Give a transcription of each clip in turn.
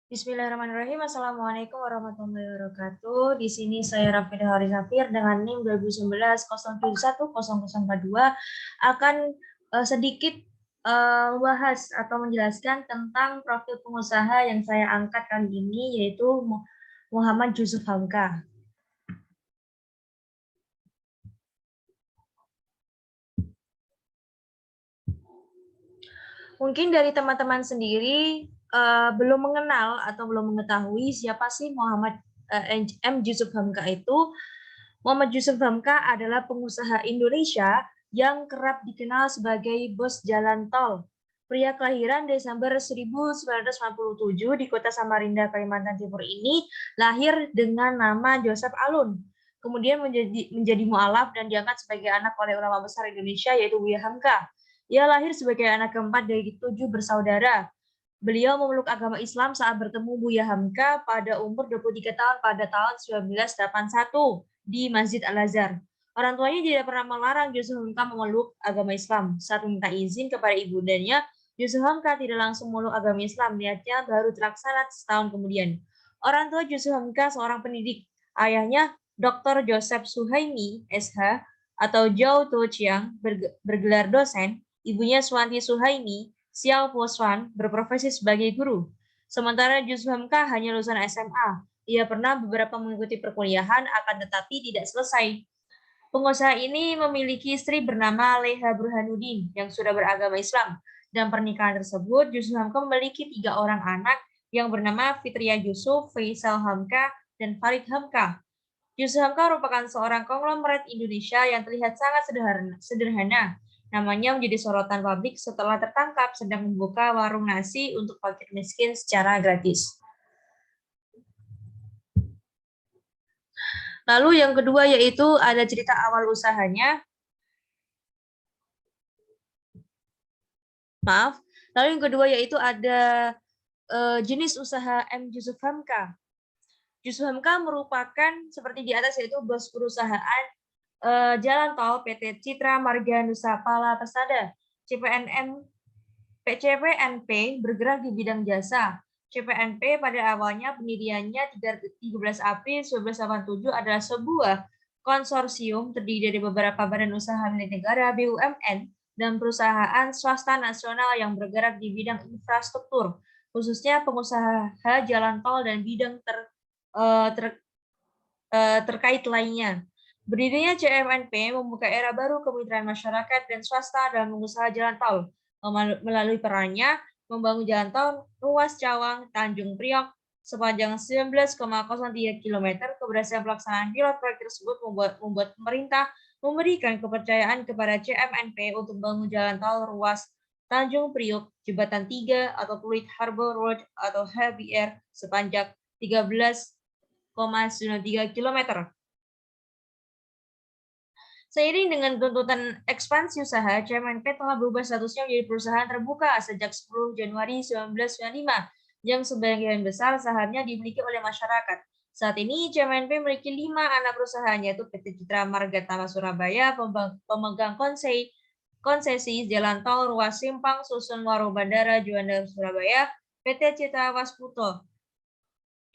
Bismillahirrahmanirrahim. Assalamualaikum warahmatullahi wabarakatuh. Di sini saya Rafida Harizafir dengan NIM 2019-071-0042 akan sedikit membahas atau menjelaskan tentang profil pengusaha yang saya angkat kali ini, yaitu Muhammad Yusuf Hamka. Mungkin dari teman-teman sendiri belum mengenal atau belum mengetahui siapa sih Muhammad M. Yusuf Hamka itu. Muhammad Yusuf Hamka adalah pengusaha Indonesia yang kerap dikenal sebagai bos jalan tol. Pria kelahiran Desember 1997 di kota Samarinda, Kalimantan Timur ini lahir dengan nama Joseph Alun. Kemudian menjadi mualaf dan diangkat sebagai anak oleh ulama besar Indonesia yaitu Buya Hamka. Ia lahir sebagai anak keempat dari 7 bersaudara. Beliau memeluk agama Islam saat bertemu Buya Hamka pada umur 23 tahun pada tahun 1981 di Masjid Al-Azhar. Orang tuanya tidak pernah melarang Yusuf Hamka memeluk agama Islam. Saat meminta izin kepada ibundanya, Yusuf Hamka tidak langsung memeluk agama Islam, niatnya baru terlaksana setahun kemudian. Orang tua Yusuf Hamka seorang pendidik. Ayahnya Dr. Joseph Suhaimi, SH, atau Zhou Tuoqiang, bergelar dosen. Ibunya Suwanti Suhaimi, Xiao Poswan, berprofesi sebagai guru. Sementara Yusuf Hamka hanya lulusan SMA. Ia pernah beberapa mengikuti perkuliahan, akan tetapi tidak selesai. Pengusaha ini memiliki istri bernama Leha Burhanuddin yang sudah beragama Islam. Dan pernikahan tersebut, Yusuf Hamka memiliki 3 orang anak yang bernama Fitria Yusuf, Faisal Hamka, dan Farid Hamka. Yusuf Hamka merupakan seorang konglomerat Indonesia yang terlihat sangat sederhana. Namanya menjadi sorotan publik setelah tertangkap sedang membuka warung nasi untuk fakir miskin secara gratis. Lalu yang kedua yaitu ada cerita awal usahanya. Lalu yang kedua yaitu ada jenis usaha M. Yusuf Hamka. Yusuf Hamka merupakan seperti di atas yaitu bos perusahaan Jalan Tol PT Citra Marga Nusapala Persada. CPNP bergerak di bidang jasa. CPNP pada awalnya pendiriannya 13 April 1987 adalah sebuah konsorsium terdiri dari beberapa badan usaha milik negara, BUMN, dan perusahaan swasta nasional yang bergerak di bidang infrastruktur, khususnya pengusaha jalan tol dan bidang terkait lainnya. Berdirinya CPNP membuka era baru kemitraan masyarakat dan swasta dalam pengusaha jalan tol. Melalui perannya membangun jalan tol ruas Cawang Tanjung Priok sepanjang 19,03 km. Keberhasilan pelaksanaan pilot proyek tersebut membuat pemerintah memberikan kepercayaan kepada CPNP untuk membangun jalan tol ruas Tanjung Priok Jembatan 3 atau Pluit Harbor Road atau HBR sepanjang 13,93 km. Seiring dengan tuntutan ekspansi usaha, CPNP telah berubah statusnya menjadi perusahaan terbuka sejak 10 Januari 1995, yang sebagian besar sahamnya dimiliki oleh masyarakat. Saat ini, CPNP memiliki 5 anak perusahaan, yaitu PT Citra Marga Tama Surabaya, pemegang konsesi jalan tol ruas Simpang Susun Warung Bandara Juanda Surabaya, PT Citra Wasputo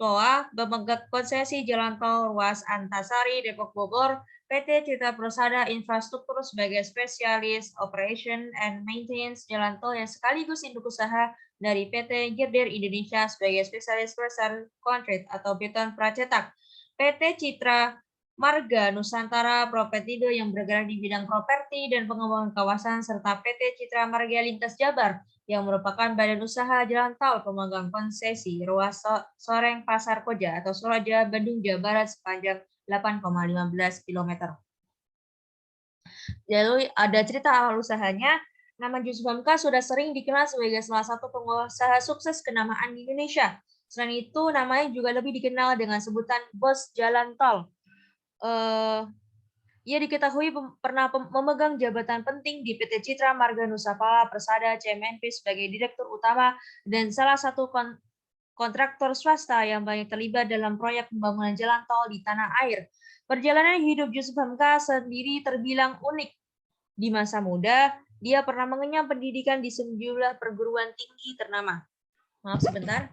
Toa, pemegang konsesi jalan tol ruas Antasari Depok Bogor, PT Citra Persada Infrastruktur sebagai spesialis Operation and Maintenance jalan tol yang sekaligus induk usaha dari PT Girder Indonesia sebagai spesialis Person Concrete atau beton pracetak. PT Citra Marga Nusantara Propetindo yang bergerak di bidang properti dan pengembangan kawasan serta PT Citra Marga Lintas Jabar yang merupakan badan usaha jalan tol pemegang konsesi ruas Soreng Pasar Koja atau Suraja Bandung Jawa Barat sepanjang 8,15 km. Lalu ada cerita awal usahanya. Nama Yusuf Hamka sudah sering dikenal sebagai salah satu pengusaha sukses kenamaan di Indonesia. Selain itu, namanya juga lebih dikenal dengan sebutan bos jalan tol. Ia diketahui pernah memegang jabatan penting di PT Citra Marga Nusapala Persada CPNP sebagai direktur utama dan salah satu kontraktor swasta yang banyak terlibat dalam proyek pembangunan jalan tol di tanah air. Perjalanan hidup Yusuf Hamka sendiri terbilang unik. Di masa muda, dia pernah mengenyam pendidikan di sejumlah perguruan tinggi ternama. Maaf sebentar.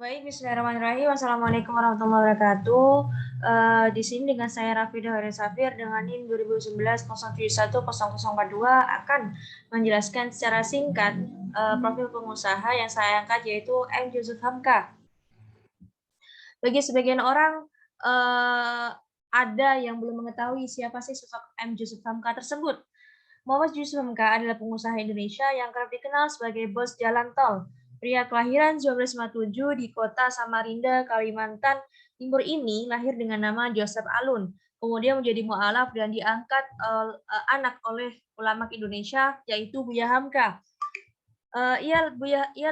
Baik, bismillahirrahmanirrahim. Assalamualaikum warahmatullahi wabarakatuh. Di sini dengan saya Rafida Harin Safir dengan NIM 2019-071-0042 akan menjelaskan secara singkat profil pengusaha yang saya angkat, yaitu M. Yusuf Hamka. Bagi sebagian orang, ada yang belum mengetahui siapa sih sosok M. Yusuf Hamka tersebut. Muhammad Yusuf Hamka adalah pengusaha Indonesia yang kerap dikenal sebagai bos jalan tol. Pria kelahiran 1957 di kota Samarinda, Kalimantan Timur ini lahir dengan nama Joseph Alun. Kemudian menjadi mu'alaf dan diangkat anak oleh ulama Indonesia, yaitu Buya Hamka. Ia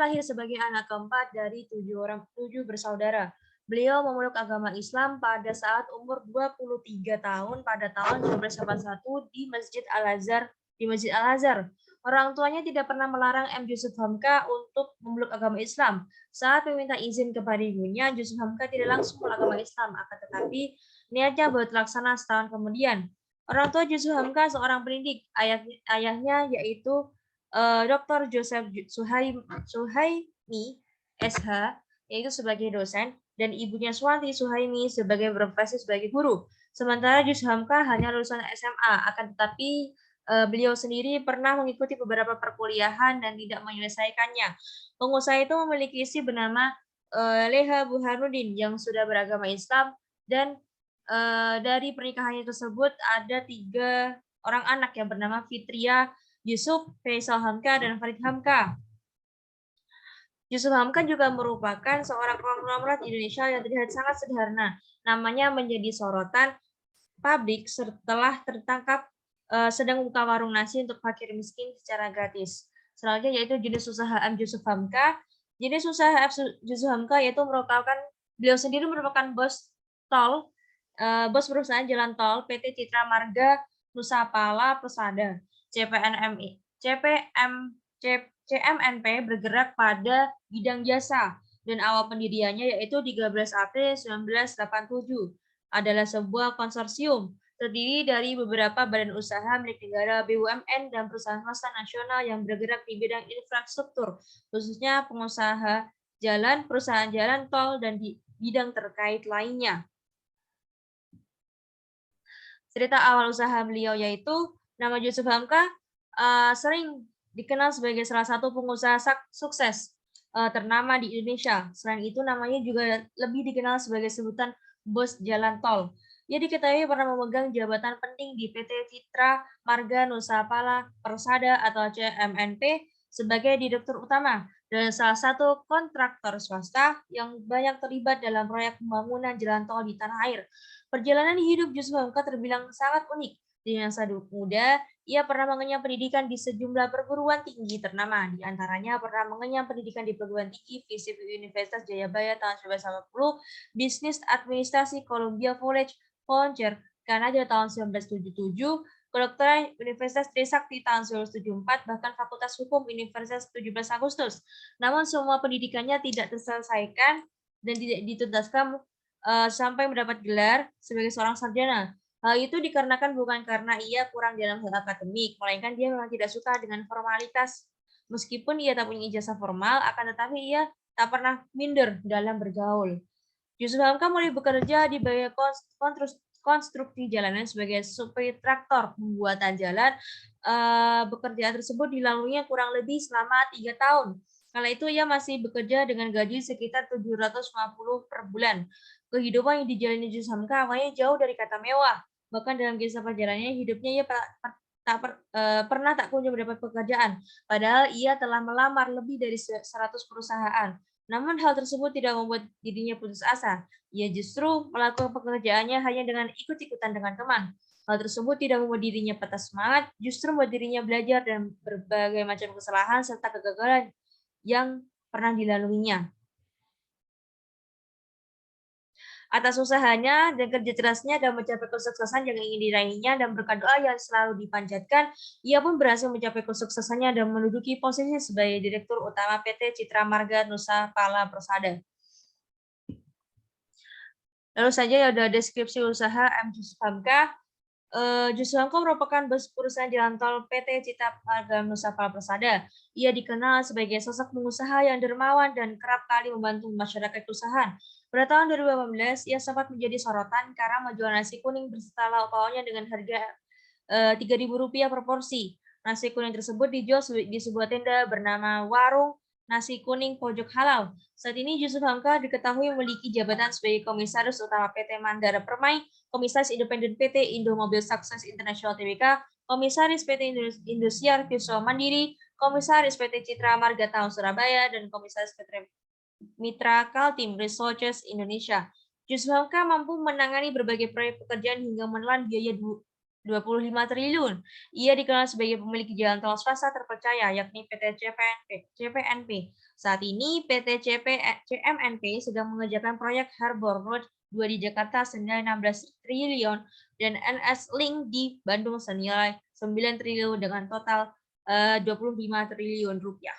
lahir sebagai anak keempat dari 7 bersaudara. Beliau memeluk agama Islam pada saat umur 23 tahun pada tahun 1981 di Masjid Al-Azhar. Orang tuanya tidak pernah melarang M. Yusuf Hamka untuk memeluk agama Islam. Saat meminta izin kepada ibunya, Yusuf Hamka tidak langsung memeluk agama Islam, akan tetapi niatnya baru terlaksana setahun kemudian. Orang tua Yusuf Hamka seorang pendidik, ayahnya yaitu Dr. Joseph Suhaimi SH, yaitu sebagai dosen, dan ibunya Suwanti Suhaimi sebagai berprofesi sebagai guru. Sementara Yusuf Hamka hanya lulusan SMA, akan tetapi beliau sendiri pernah mengikuti beberapa perkuliahan dan tidak menyelesaikannya. Pengusaha itu memiliki istri bernama Leha Burhanuddin yang sudah beragama Islam, dan dari pernikahannya tersebut ada 3 orang anak yang bernama Fitria Yusuf, Faisal Hamka, dan Farid Hamka. Yusuf Hamka juga merupakan seorang konglomerat Indonesia yang terlihat sangat sederhana. Namanya menjadi sorotan publik setelah tertangkap sedang buka warung nasi untuk fakir miskin secara gratis. Selanjutnya yaitu jenis usaha M. Yusuf Hamka. Jenis usaha M. Yusuf Hamka yaitu beliau sendiri merupakan bos perusahaan jalan tol PT Citra Marga Nusapala Persada CMNP bergerak pada bidang jasa, dan awal pendiriannya yaitu 13 April 1987 adalah sebuah konsorsium terdiri dari beberapa badan usaha milik negara, BUMN, dan perusahaan swasta nasional yang bergerak di bidang infrastruktur, khususnya pengusaha jalan, perusahaan jalan tol, dan di bidang terkait lainnya. Cerita awal usaha beliau yaitu nama Yusuf Hamka sering dikenal sebagai salah satu pengusaha sukses ternama di Indonesia. Selain itu, namanya juga lebih dikenal sebagai sebutan bos jalan tol. Ia diketahui pernah memegang jabatan penting di PT Citra Marga Nusapala Persada atau CMNP sebagai direktur utama dan salah satu kontraktor swasta yang banyak terlibat dalam proyek pembangunan jalan tol di tanah air. Perjalanan hidup Yusuf Hamka terbilang sangat unik. Di masa muda, ia pernah mengenyam pendidikan di sejumlah perguruan tinggi ternama. Di antaranya pernah mengenyam pendidikan di perguruan tinggi FISIP Universitas Jayabaya tahun 1980, Bisnis Administrasi Columbia College, Pontiac, Kanada tahun 1977, Kedokteran Universitas Trisakti tahun 1974, bahkan Fakultas Hukum Universitas 17 Agustus. Namun semua pendidikannya tidak terselesaikan dan tidak dituntaskan sampai mendapat gelar sebagai seorang sarjana. Hal itu dikarenakan bukan karena ia kurang dalam hal akademik, melainkan dia memang tidak suka dengan formalitas. Meskipun ia tak punya ijazah formal, akan tetapi ia tak pernah minder dalam bergaul. Yusuf Hamka mulai bekerja di bagian konstruksi jalanan sebagai supir traktor pembuatan jalan. Pekerjaan tersebut dilaluinya kurang lebih selama 3 tahun. Kala itu ia masih bekerja dengan gaji sekitar 750 per bulan. Kehidupan yang dijalani Yusuf Hamka awalnya jauh dari kata mewah. Bahkan dalam kisah perjalanannya hidupnya ia pernah tak kunjung mendapat pekerjaan. Padahal ia telah melamar lebih dari 100 perusahaan. Namun hal tersebut tidak membuat dirinya putus asa. Ia justru melakukan pekerjaannya hanya dengan ikut-ikutan dengan teman. Hal tersebut tidak membuat dirinya patah semangat, justru membuat dirinya belajar dan berbagai macam kesalahan serta kegagalan yang pernah dilaluinya. Atas usahanya dan kerja kerasnya dalam mencapai kesuksesan yang ingin diraihnya dan berkat doa yang selalu dipanjatkan, ia pun berhasil mencapai kesuksesannya dan menduduki posisi sebagai Direktur Utama PT Citra Marga Nusapala Persada. Lalu saja ya ada deskripsi usaha M. Yusuf Hamka. Yusuf Hamka merupakan bos perusahaan jalan tol PT Cita Marga Nusa Persada. Ia dikenal sebagai sosok pengusaha yang dermawan dan kerap kali membantu masyarakat kesusahan. Pada tahun 2018, ia sempat menjadi sorotan karena menjual nasi kuning berserta lauk pauknya dengan harga Rp3.000 per porsi. Nasi kuning tersebut dijual di sebuah tenda bernama Warung Nasi Kuning Pojok Halal. Saat ini Yusuf Hamka diketahui memiliki jabatan sebagai Komisaris Utama PT Mandara Permai, Komisaris Independen PT Indomobil Sukses International Tbk, Komisaris PT Indosiar Visual Mandiri, Komisaris PT Citra Marga Tahun Surabaya, dan Komisaris PT Mitra Kaltim Resources Indonesia. Yusuf Hamka mampu menangani berbagai proyek pekerjaan hingga menelan biaya 25 triliun. Ia dikenal sebagai pemilik jalan tol swasta terpercaya, yakni PT CPNP. Saat ini PT CMNP sedang mengerjakan proyek Harbor Road 2 di Jakarta senilai 16 triliun dan NS Link di Bandung senilai 9 triliun dengan total 25 triliun rupiah.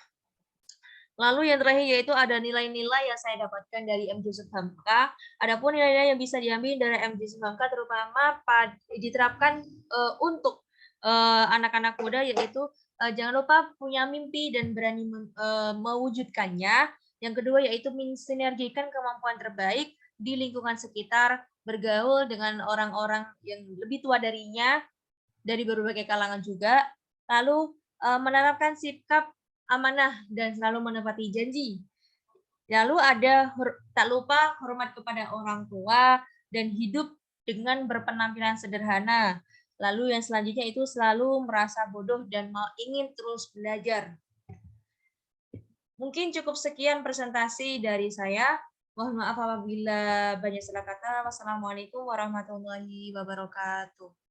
Lalu yang terakhir yaitu ada nilai-nilai yang saya dapatkan dari M. Yusuf Hamka. Adapun nilai-nilai yang bisa diambil dari M. Yusuf Hamka terutama diterapkan untuk anak-anak muda yaitu jangan lupa punya mimpi dan berani mewujudkannya. Yang kedua yaitu mensinergikan kemampuan terbaik di lingkungan sekitar, bergaul dengan orang-orang yang lebih tua darinya dari berbagai kalangan juga. Lalu menerapkan sikap amanah dan selalu menepati janji. Lalu ada tak lupa hormat kepada orang tua dan hidup dengan berpenampilan sederhana. Lalu yang selanjutnya itu selalu merasa bodoh dan ingin terus belajar. Mungkin cukup sekian presentasi dari saya. Mohon maaf apabila banyak salah kata. Wassalamualaikum warahmatullahi wabarakatuh.